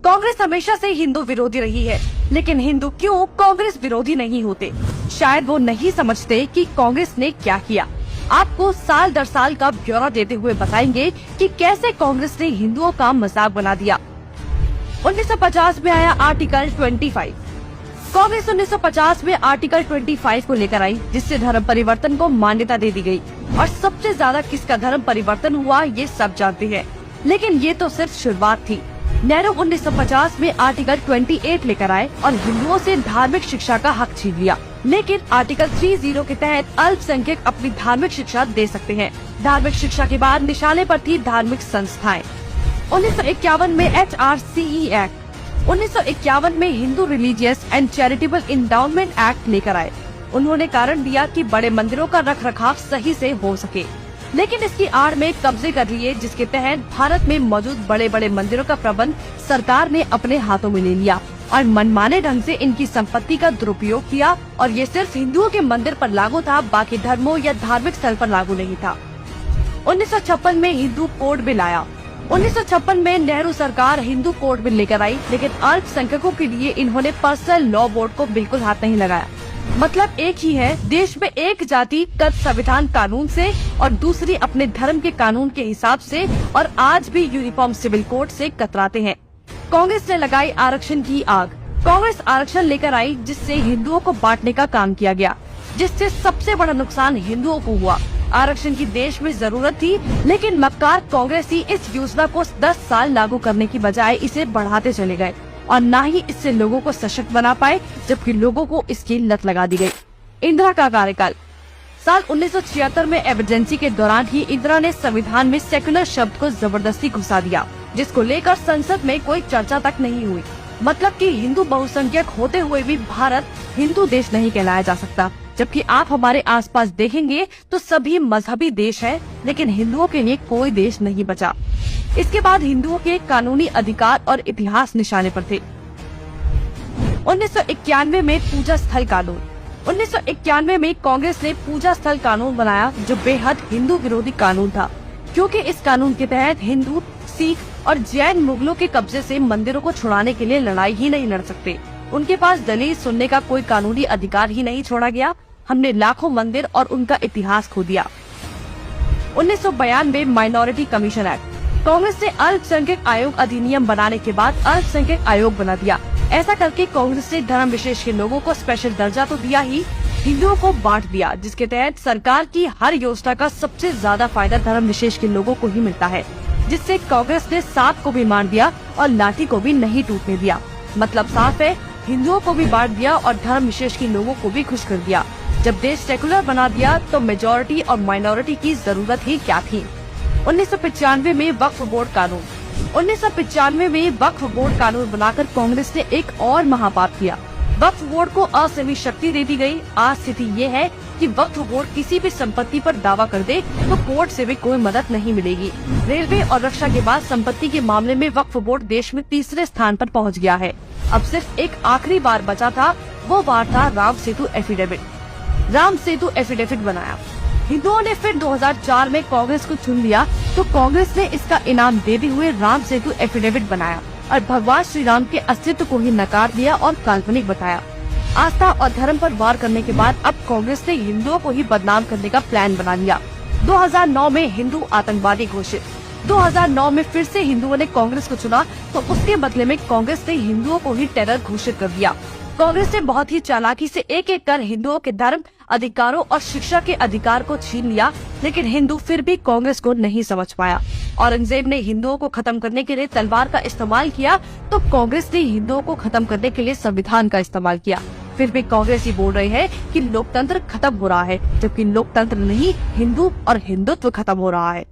कांग्रेस हमेशा से हिंदू विरोधी रही है, लेकिन हिंदू क्यों कांग्रेस विरोधी नहीं होते? शायद वो नहीं समझते कि कांग्रेस ने क्या किया। आपको साल दर साल का ब्यौरा देते हुए बताएंगे कि कैसे कांग्रेस ने हिंदुओं का मजाक बना दिया। 1950 में आया आर्टिकल 25। कांग्रेस 1950 में आर्टिकल 25 को लेकर आई, जिससे धर्म परिवर्तन को मान्यता दे दी गई। और सबसे ज्यादा किसका धर्म परिवर्तन हुआ ये सब जानते हैं, लेकिन ये तो सिर्फ शुरुआत थी। नेहरू 1950 में आर्टिकल 28 लेकर आए और हिंदुओं से धार्मिक शिक्षा का हक छीन लिया। लेकिन आर्टिकल 30 के तहत अल्पसंख्यक अपनी धार्मिक शिक्षा दे सकते हैं। धार्मिक शिक्षा के बाद निशाने पर थी धार्मिक संस्थाएं। 1951 में HRCE एक्ट, 1951 में Hindu religious and charitable endowment act लेकर आए। उन्होंने कारण दिया कि बड़े मंदिरों का रखरखाव सही से हो सके, लेकिन इसकी आड़ में कब्जे कर लिए, जिसके तहत भारत में मौजूद बड़े बड़े मंदिरों का प्रबंध सरकार ने अपने हाथों में ले लिया और मनमाने ढंग से इनकी संपत्ति का दुरुपयोग किया। और ये सिर्फ हिंदुओं के मंदिर पर लागू था, बाकी धर्मों या धार्मिक स्थल पर लागू नहीं था। 1956 में हिंदू कोड बिल आया। 1956 में नेहरू सरकार हिंदू कोड बिल लेकर आई, लेकिन अल्पसंख्यकों के लिए इन्होंने पर्सनल लॉ बोर्ड को बिल्कुल हाथ नहीं लगाया। मतलब एक ही है, देश में एक जाति कद संविधान कानून से और दूसरी अपने धर्म के कानून के हिसाब से, और आज भी यूनिफॉर्म सिविल कोड से कतराते हैं। कांग्रेस ने लगाई आरक्षण की आग। कांग्रेस आरक्षण लेकर आई, जिससे हिंदुओं को बांटने का काम किया गया, जिससे सबसे बड़ा नुकसान हिंदुओं को हुआ। आरक्षण की देश में जरूरत थी, लेकिन मक्कार कांग्रेसी इस योजना को 10 साल लागू करने की बजाय इसे बढ़ाते चले गए और न ही इससे लोगों को सशक्त बना पाए, जबकि लोगों को इसकी लत लगा दी गई। इंदिरा का कार्यकाल। साल 1976 में इमरजेंसी के दौरान ही इंदिरा ने संविधान में सेक्युलर शब्द को जबरदस्ती घुसा दिया, जिसको लेकर संसद में कोई चर्चा तक नहीं हुई। मतलब कि हिंदू बहुसंख्यक होते हुए भी भारत हिंदू देश नहीं कहलाया जा सकता, जबकि आप हमारे आसपास देखेंगे तो सभी मजहबी देश हैं, लेकिन हिंदुओं के लिए कोई देश नहीं बचा। इसके बाद हिंदुओं के कानूनी अधिकार और इतिहास निशाने पर थे। 1991 में पूजा स्थल कानून। 1991 में कांग्रेस ने पूजा स्थल कानून बनाया, जो बेहद हिंदू विरोधी कानून था, क्योंकि इस कानून के तहत हिंदू, सिख और जैन मुगलों के कब्जे से मंदिरों को छुड़ाने के लिए लड़ाई ही नहीं लड़ सकते। उनके पास दलील सुनने का कोई कानूनी अधिकार ही नहीं छोड़ा गया। हमने लाखों मंदिर और उनका इतिहास खो दिया। 1992 माइनॉरिटी कमीशन एक्ट। कांग्रेस ने अल्पसंख्यक आयोग अधिनियम बनाने के बाद अल्पसंख्यक आयोग बना दिया। ऐसा करके कांग्रेस ने धर्म विशेष के लोगों को स्पेशल दर्जा तो दिया ही, हिंदुओं को बांट दिया, जिसके तहत सरकार की हर योजना का सबसे ज्यादा फायदा धर्म विशेष के लोगों को ही मिलता है, जिससे कांग्रेस ने सांप को भी मार दिया और लाठी को भी नहीं टूटने दिया। मतलब साफ है, हिंदुओं को भी बांट दिया और धर्म विशेष के लोगों को भी खुश कर दिया। जब देश सेकुलर बना दिया तो मेजॉरिटी और माइनॉरिटी की जरूरत ही क्या थी। 1995 में वक्फ बोर्ड कानून। 1995 में वक्फ बोर्ड कानून बनाकर कांग्रेस ने एक और महापाप किया। वक्फ बोर्ड को असीमित शक्ति दे दी गई। आज स्थिति ये है कि वक्फ बोर्ड किसी भी संपत्ति पर दावा कर दे तो कोर्ट से भी कोई मदद नहीं मिलेगी। रेलवे और रक्षा के बाद संपत्ति के मामले में वक्फ बोर्ड देश में तीसरे स्थान पर पहुंच गया है। अब सिर्फ एक आखिरी बार बचा था, वो बार था राम सेतु एफिडेविट। राम सेतु एफिडेविट बनाया। हिंदुओं ने फिर 2004 में कांग्रेस को चुन लिया, तो कांग्रेस ने इसका इनाम देते हुए राम सेतु एफिडेविट बनाया और भगवान श्री राम के अस्तित्व को ही नकार दिया और काल्पनिक बताया। आस्था और धर्म पर वार करने के बाद अब कांग्रेस ने हिंदुओं को ही बदनाम करने का प्लान बना लिया। 2009 में हिंदू आतंकवादी घोषित। 2009 में फिर से हिंदुओं ने कांग्रेस को चुना, तो उसके बदले में कांग्रेस ने हिंदुओं को ही टेरर घोषित कर दिया। कांग्रेस ने बहुत ही चालाकी से एक एक कर हिंदुओं के धर्म, अधिकारों और शिक्षा के अधिकार को छीन लिया, लेकिन हिंदू फिर भी कांग्रेस को नहीं समझ पाया। औरंगजेब ने हिंदुओं को खत्म करने के लिए तलवार का इस्तेमाल किया, तो कांग्रेस ने हिंदुओं को खत्म करने के लिए संविधान का इस्तेमाल किया। फिर भी कांग्रेस ही बोल रही है कि लोकतंत्र खत्म हो रहा है, जबकि लोकतंत्र नहीं, हिंदू और हिंदुत्व खत्म हो रहा है।